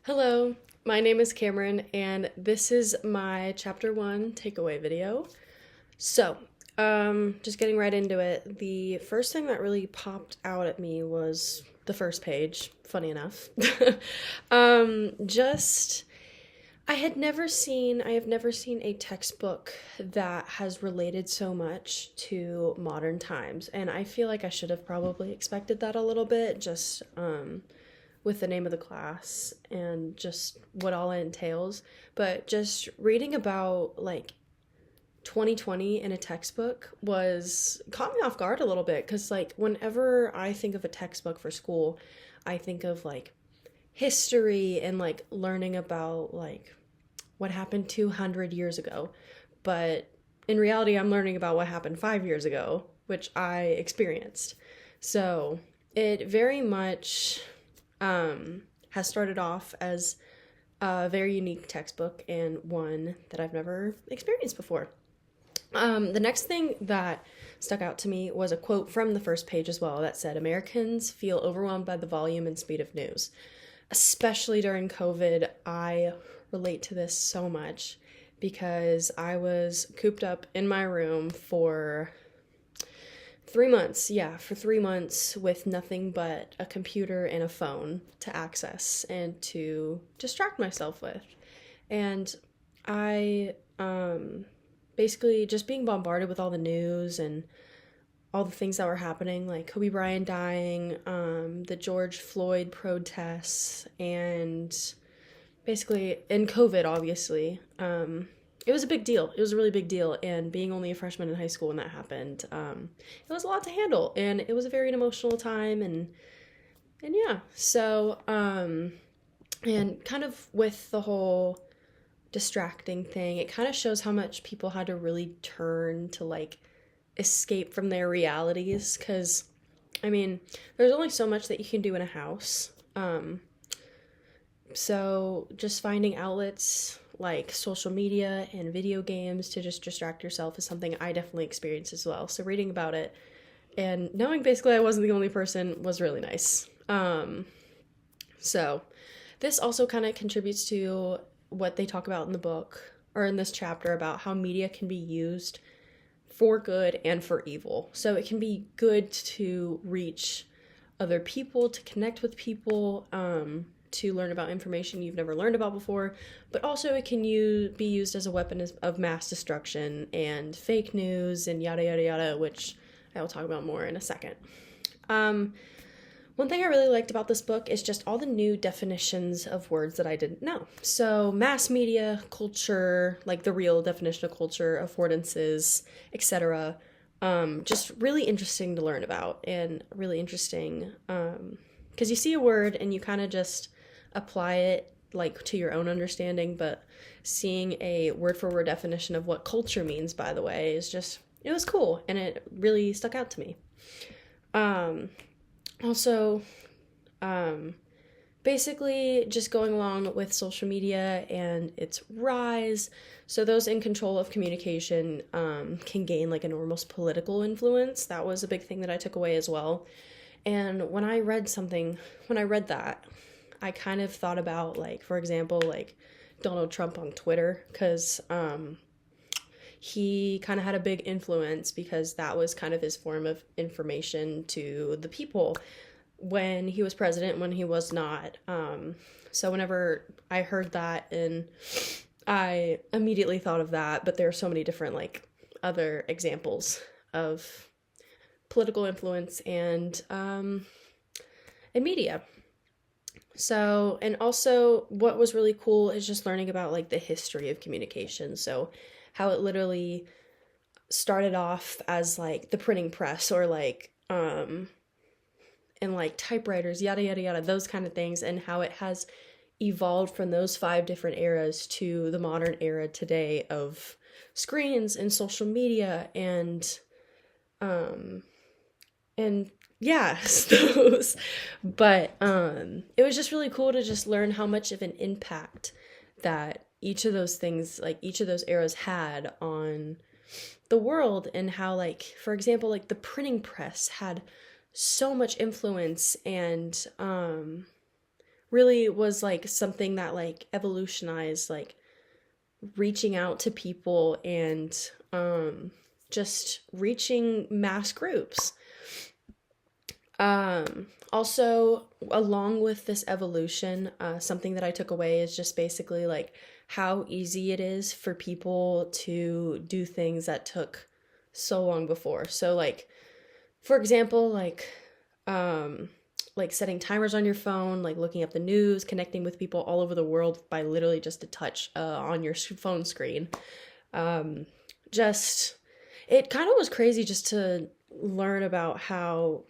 Hello, my name is Kamryn, and this is my chapter one takeaway video. So, just getting right into it, the first thing that really popped out at me was the first page, funny enough. Just, I have never seen a textbook that has related so much to modern times, and I feel like I should have probably expected that a little bit, just, with the name of the class and just what all it entails. But just reading about like 2020 in a textbook was caught me off guard a little bit because like whenever I think of a textbook for school, I think of like history and like learning about like what happened 200 years ago. But in reality, I'm learning about what happened 5 years ago, which I experienced. So it very much has started off as a very unique textbook and one that I've never experienced before. The next thing that stuck out to me was a quote from the first page as well that said, Americans feel overwhelmed by the volume and speed of news. Especially during COVID, I relate to this so much because I was cooped up in my room for 3 months, yeah, for 3 months with nothing but a computer and a phone to access and to distract myself with. And I, basically just being bombarded with all the news and all the things that were happening, like Kobe Bryant dying, the George Floyd protests, and basically, in COVID, obviously, it was a big deal. It was a really big deal. And being only a freshman in high school when that happened, it was a lot to handle. And it was a very emotional time. And yeah. So, and kind of with the whole distracting thing, it kind of shows how much people had to really turn to like escape from their realities. Because, I mean, there's only so much that you can do in a house. So just finding outlets like social media and video games to just distract yourself is something I definitely experienced as well. So reading about it and knowing basically I wasn't the only person was really nice. So this also kind of contributes to what they talk about in the book or in this chapter about how media can be used for good and for evil. So it can be good to reach other people, to connect with people, to learn about information you've never learned about before, but also it can be used as a weapon of mass destruction and fake news and yada yada yada, which I will talk about more in a second. One thing I really liked about this book is just all the new definitions of words that I didn't know. So mass media, culture, like the real definition of culture, affordances, etc. Just really interesting to learn about and really interesting because you see a word and you kind of just apply it like to your own understanding, but seeing a word for word definition of what culture means, by the way, is just, it was cool and it really stuck out to me. Also, basically just going along with social media and its rise. So those in control of communication can gain like enormous political influence. That was a big thing that I took away as well. And when I read that, I kind of thought about, like, for example, like Donald Trump on Twitter, because he kind of had a big influence because that was kind of his form of information to the people when he was president, when he was not. So whenever I heard that, and I immediately thought of that, but there are so many different, like, other examples of political influence and media. So, and also what was really cool is just learning about like the history of communication. So how it literally started off as like the printing press or like, and like typewriters, yada, yada, yada, those kind of things, and how it has evolved from those 5 different eras to the modern era today of screens and social media and yes, those. But it was just really cool to just learn how much of an impact that each of those things, like each of those eras had on the world, and how, like, for example, like the printing press had so much influence and really was like something that like evolutionized like reaching out to people and just reaching mass groups. Also, along with this evolution, something that I took away is just basically like how easy it is for people to do things that took so long before. So, like, for example, like setting timers on your phone, like looking up the news, connecting with people all over the world by literally just a touch on your phone screen. Just, it kind of was crazy just to learn about how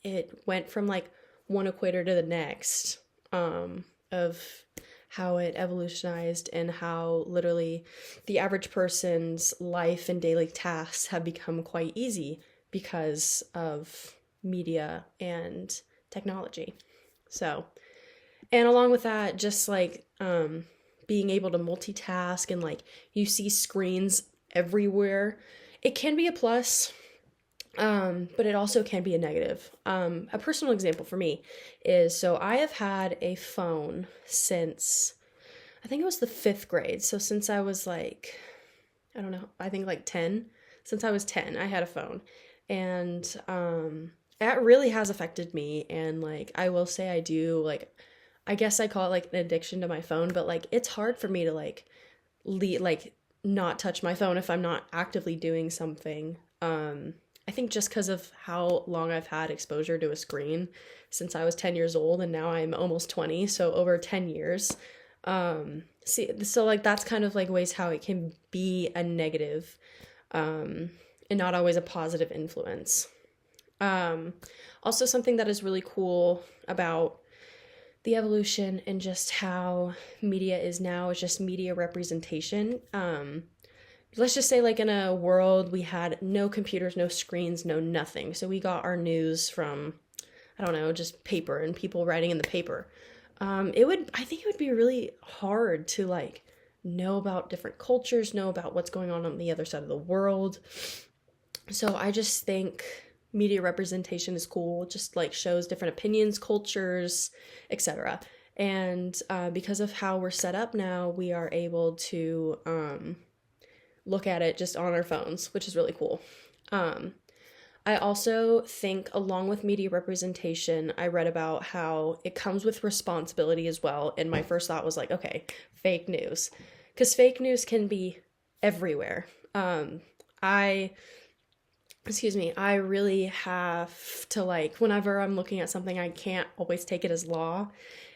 it went from like one equator to the next, of how it evolutionized and how literally the average person's life and daily tasks have become quite easy because of media and technology. So, and along with that, just like being able to multitask and like you see screens everywhere, it can be a plus. But it also can be a negative. A personal example for me is, so I have had a phone since, I think it was the 5th grade. So since I was like, I don't know, I think like 10, since I was 10, I had a phone. And, that really has affected me. And like, I will say I do, like, I guess I call it like an addiction to my phone, but like, it's hard for me to like, not touch my phone if I'm not actively doing something. I think just because of how long I've had exposure to a screen since I was 10 years old, and now I'm almost 20, so over 10 years. So like that's kind of like ways how it can be a negative, and not always a positive influence. Also something that is really cool about the evolution and just how media is now is just media representation. Let's just say like in a world we had no computers, no screens, no nothing. So we got our news from, I don't know, just paper and people writing in the paper. I think it would be really hard to like know about different cultures, know about what's going on the other side of the world. So I just think media representation is cool, just like shows different opinions, cultures, etc. And because of how we're set up now, we are able to look at it just on our phones, which is really cool. I also think along with media representation, I read about how it comes with responsibility as well. And my first thought was like, okay, fake news. Because fake news can be everywhere. I really have to like, whenever I'm looking at something, I can't always take it as law.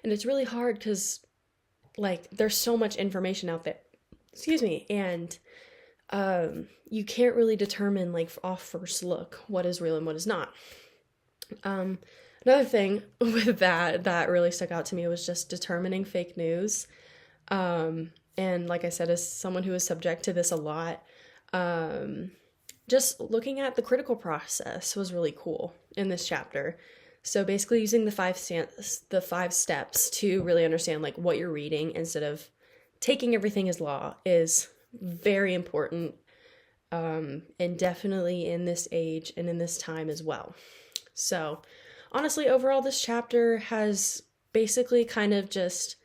And it's really hard because like there's so much information out there. And you can't really determine like off first look what is real and what is not. Another thing with that really stuck out to me was just determining fake news. And like I said, as someone who is subject to this a lot, just looking at the critical process was really cool in this chapter. So basically using the 5 steps to really understand like what you're reading instead of taking everything as law is very important, and definitely in this age and in this time as well. So honestly, overall, this chapter has basically kind of just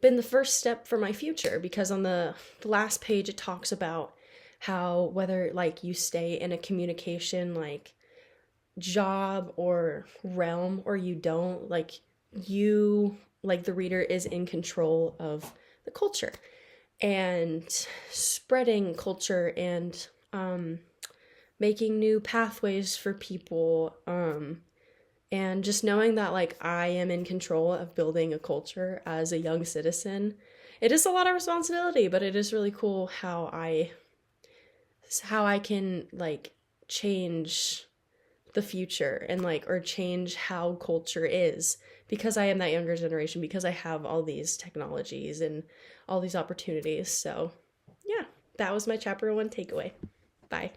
been the first step for my future, because on the last page it talks about how whether like you stay in a communication like job or realm or you don't, like you, like the reader, is in control of the culture and spreading culture and making new pathways for people, and just knowing that like I am in control of building a culture as a young citizen. It is a lot of responsibility, but it is really cool how I can like change the future and like, or change how culture is, because I am that younger generation, because I have all these technologies and all these opportunities. So yeah, that was my chapter 1 takeaway. Bye.